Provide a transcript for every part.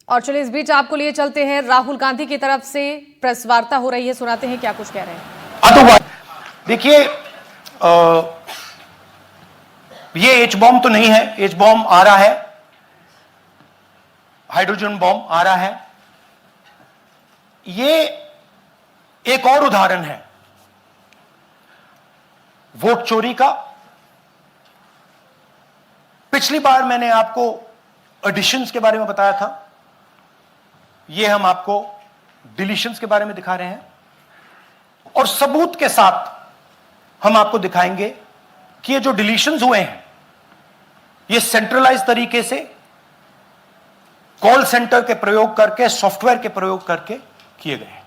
और चलिए इस बीच आपको लिए चलते हैं, राहुल गांधी की तरफ से प्रेस वार्ता हो रही है, सुनाते हैं क्या कुछ कह रहे हैं। देखिए, ये एच बॉम्ब तो नहीं है, एच बॉम्ब आ रहा है, हाइड्रोजन बॉम्ब आ रहा है। ये एक और उदाहरण है वोट चोरी का। पिछली बार मैंने आपको एडिशंस के बारे में बताया था, ये हम आपको डिलीशंस के बारे में दिखा रहे हैं, और सबूत के साथ हम आपको दिखाएंगे कि ये जो डिलीशंस हुए हैं ये सेंट्रलाइज तरीके से कॉल सेंटर के प्रयोग करके, सॉफ्टवेयर के प्रयोग करके किए गए हैं।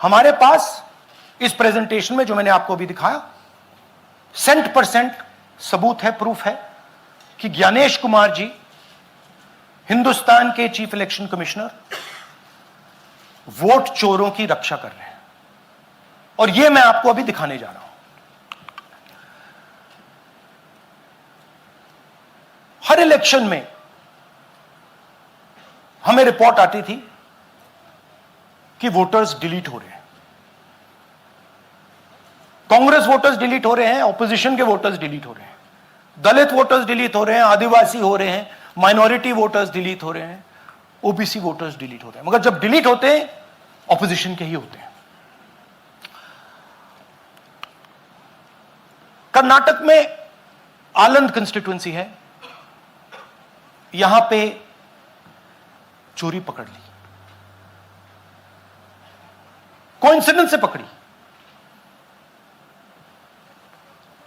हमारे पास इस प्रेजेंटेशन में जो मैंने आपको अभी दिखाया 100% सबूत है, प्रूफ है कि ज्ञानेश कुमार जी हिंदुस्तान के चीफ इलेक्शन कमिश्नर वोट चोरों की रक्षा कर रहे हैं, और यह मैं आपको अभी दिखाने जा रहा हूं। हर इलेक्शन में हमें रिपोर्ट आती थी कि वोटर्स डिलीट हो रहे हैं, कांग्रेस वोटर्स डिलीट हो रहे हैं, ऑपोजिशन के वोटर्स डिलीट हो रहे हैं, दलित वोटर्स डिलीट हो रहे हैं, आदिवासी हो रहे हैं, माइनॉरिटी वोटर्स डिलीट हो रहे हैं, ओबीसी वोटर्स डिलीट हो रहे हैं। मगर जब डिलीट होते हैं ऑपोजिशन के ही होते हैं। कर्नाटक में आलंद कंस्टिट्यूएंसी है, यहां पे चोरी पकड़ ली, कोइंसिडेंस से पकड़ी।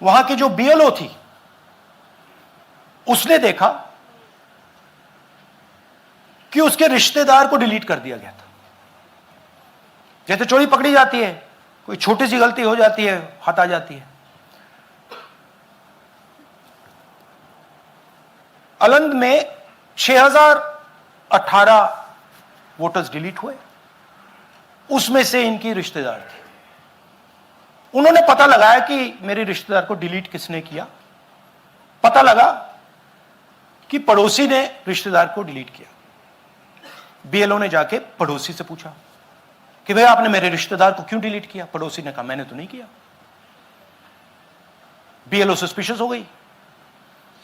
वहां की जो बीएलओ थी उसने देखा कि उसके रिश्तेदार को डिलीट कर दिया गया था। जैसे चोरी पकड़ी जाती है, कोई छोटी सी गलती हो जाती है, हाथ आ जाती है। अलंद में 6018 वोटर्स डिलीट हुए, उसमें से इनकी रिश्तेदार थे। उन्होंने पता लगाया कि मेरे रिश्तेदार को डिलीट किसने किया। पता लगा कि पड़ोसी ने रिश्तेदार को डिलीट किया। बीएलओ ने जाके पड़ोसी से पूछा कि भाई आपने मेरे रिश्तेदार को क्यों डिलीट किया। पड़ोसी ने कहा मैंने तो नहीं किया। बीएलओ सस्पिशियस हो गई,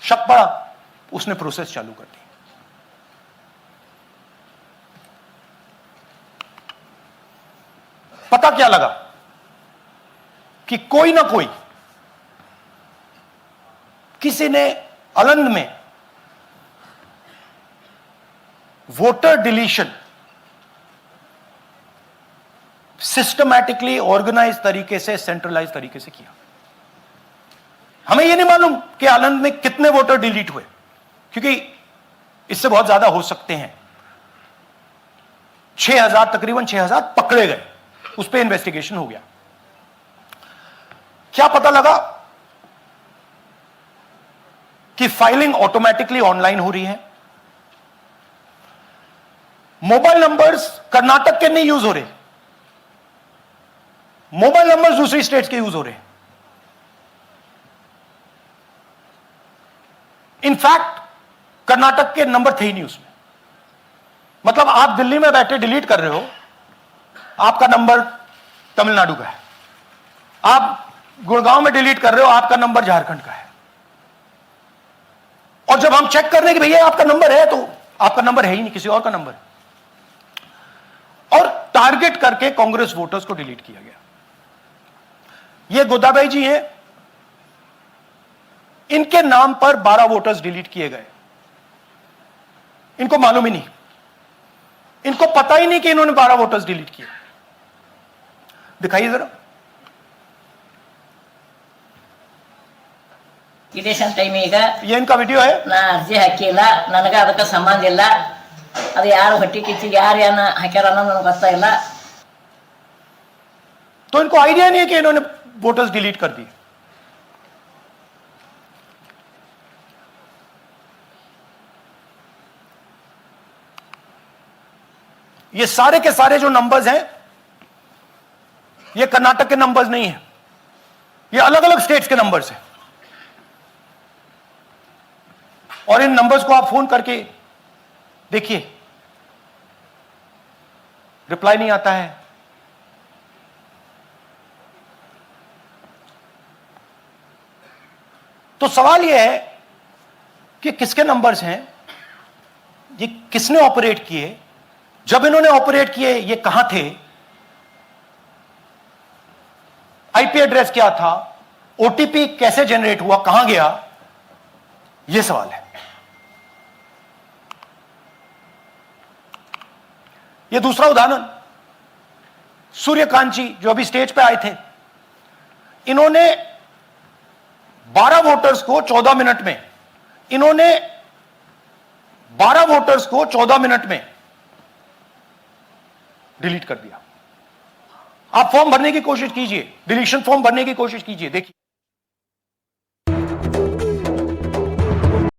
शक पड़ा, उसने प्रोसेस चालू कर दी। पता क्या लगा कि कोई ना कोई, किसी ने अलंद में वोटर डिलीशन सिस्टमैटिकली ऑर्गेनाइज तरीके से, सेंट्रलाइज तरीके से किया। हमें यह नहीं मालूम कि आलंद में कितने वोटर डिलीट हुए, क्योंकि इससे बहुत ज्यादा हो सकते हैं। 6000, तकरीबन 6000 पकड़े गए, उस पर इन्वेस्टिगेशन हो गया। क्या पता लगा कि फाइलिंग ऑटोमेटिकली ऑनलाइन हो रही है। मोबाइल नंबर्स कर्नाटक के नहीं यूज हो रहे, मोबाइल नंबर्स दूसरी स्टेट्स के यूज हो रहे हैं। इनफैक्ट कर्नाटक के नंबर थे ही नहीं उसमें। मतलब आप दिल्ली में बैठे डिलीट कर रहे हो, आपका नंबर तमिलनाडु का है। आप गुड़गांव में डिलीट कर रहे हो, आपका नंबर झारखंड का है। और जब हम चेक कर रहे हैं कि भैया आपका नंबर है, तो आपका नंबर है ही नहीं, किसी और का नंबर है। और टारगेट करके कांग्रेस वोटर्स को डिलीट किया गया। ये गोदाबाई जी हैं, इनके नाम पर 12 वोटर्स डिलीट किए गए। इनको मालूम ही नहीं, इनको पता ही नहीं कि इन्होंने 12 वोटर्स डिलीट किए। दिखाइए जरा। ಇಲೆಕ್ಷನ್ ಟೈಮ್ ಈಗ ये इनका वीडियो है। ನಾ ಅರ್ಜಿ ಹಾಕಿಲ್ಲ, ನನಗೆ ಅದಕ್ಕೆ ಸಂಬಂಧ ಇಲ್ಲ। ಅದು ಯಾರು ಹೊಟ್ಟಿ ಕಿಚ್ಚಿಗೆ ಯಾರು ಏನ ಹಾಕ್ಯಾರ ಅನ್ನೋದು ನನಗೆ ಗೊತ್ತಾಗಿಲ್ಲ। तो इनको आइडिया नहीं है कि इन्होंने वोटर्स डिलीट कर दिए। ये सारे के सारे जो नंबर्स हैं, ये कर्नाटक के नंबर्स नहीं है, ये अलग अलग स्टेट्स के नंबर्स हैं। और इन नंबर्स को आप फोन करके देखिए, रिप्लाई नहीं आता है। तो सवाल यह है कि किसके नंबर्स हैं, ये किसने ऑपरेट किए, जब इन्होंने ऑपरेट किए ये कहां थे, आईपी एड्रेस क्या था, ओटीपी कैसे जनरेट हुआ, कहां गया, यह सवाल है। यह दूसरा उदाहरण, सूर्यकांत जी जो अभी स्टेज पे आए थे, इन्होंने 12 वोटर्स को 14 मिनट में, इन्होंने 12 वोटर्स को 14 मिनट में डिलीट कर दिया। आप फॉर्म भरने की कोशिश कीजिए, डिलीशन फॉर्म भरने की कोशिश कीजिए, देखिए।